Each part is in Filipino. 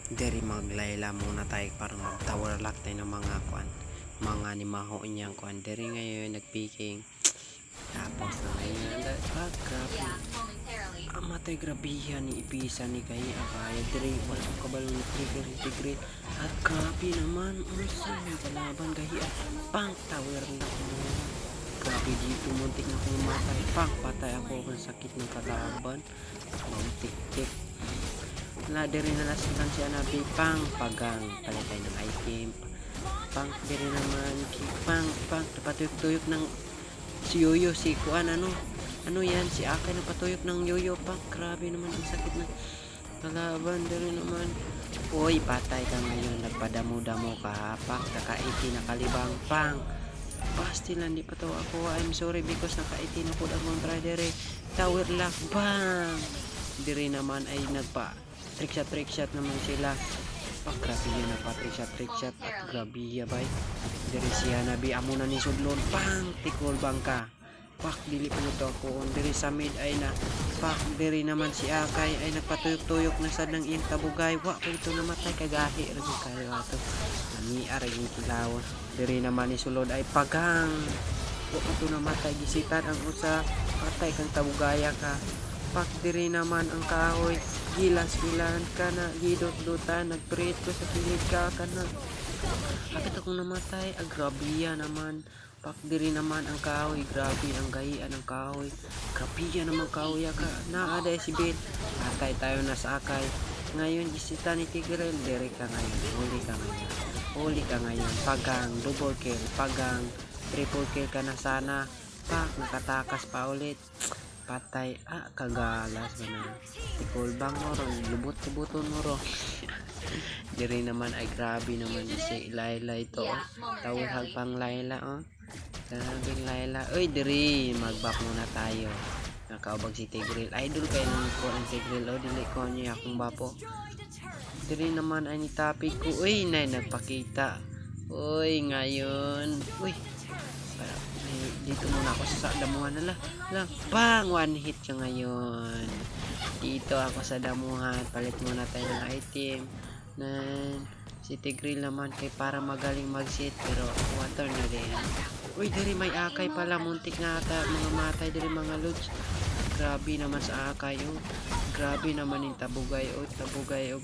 Diri maglayla muna tayo para mag-tower lock tayo ng mga kuan, mga animaho niyang kuan. Diri ngayon nagpiking. Tapos na ngayon grabe. Amatay grabihan ni ipisa ni kay akaya diri wala kabalo ni trigger at grabe naman unsa may kalaban gahi pang tower lock mo. Grabe dito muntik na akong matay pang patay ako ng sakit ng kalaban. Tik-tik na diri na nasilang siya na pang pagang palitay ng item pang diri naman pang napatuyok-tuyok ng si Yoyo si kuan ano yan si Akay napatuyok ng Yoyo pang grabe naman ang sakit ng kalaban diri naman. Uy patay ka ngayon nagpadamo-damo ka pak naka-80 nakalibang pang pastilan di pa to ako. I'm sorry because naka-80 na po ang brother tower lock bang diri naman ay nagpa trick shot naman sila. Grabe yun na pa trick shot at grabe yabay diri siya nabi amo na ni sudlon pang tikol bangka pak dili pa nito ako diri sa mid ay na pak diri naman si Akay ay nagpatuyok-tuyok na sad ng iyang tabugay wa ko ito namatay kagahi rin kayo ato ani ara yung kilawon diri naman ni sulod ay pagang wa ko ito namatay gisitan ang usa patay kang tabugaya ka pak diri naman ang kahoy gilas-gilan ka na gidot-dotan nagprit ko sa kilid ka na kapit akong namatay agrabiya naman pak diri naman ang kahoy grabe ang gahian ng kahoy grabiya naman kahoy ka naa day si Ben patay tayo na sa Akay ngayon isita ni Tigrel diri ka ngayon huli ka ngayon pagang double kill pagang triple kill ka na sana pak nakatakas pa ulit patay kagalas ba na tikol bang moro lubot-lubuton moro diri naman ay grabe naman si Layla ito tawag pang Layla grabing Layla oy diri mag-back muna tayo nakaubag si Tigril idol kayo ng ko ang Tigril dili ko niya akong bapo diri naman ay ni topic ko uy nay nagpakita uy ngayon uy dito muna ako sa damuhan lang bang one hit siya ngayon dito ako sa damuhan palit muna tayo ng item na si Tigril naman kay para magaling mag-sit pero water na din uy diri may Akay pala muntik na ata mga matay diri mga lods grabe naman sa Akay grabe naman yung tabugay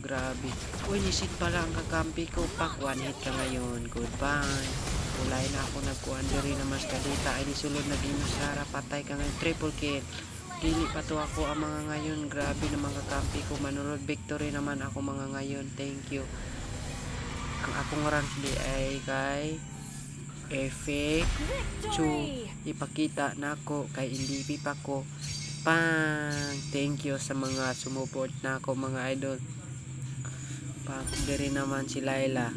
grabe uy nisit pala ang kakampi ko pak one hit ka ngayon goodbye ulay na ako nagkuhan diri naman sa kadita ay disulod na ginusara patay ka ngayon triple kill dili pa to ako ang mga ngayon grabe na mga kampi ko manunod victory naman ako mga ngayon thank you ang akong rank di ay kay effect 2 ipakita na ako kay hindi pa ko pang thank you sa mga sumuport na ako mga idol pak diri naman si Layla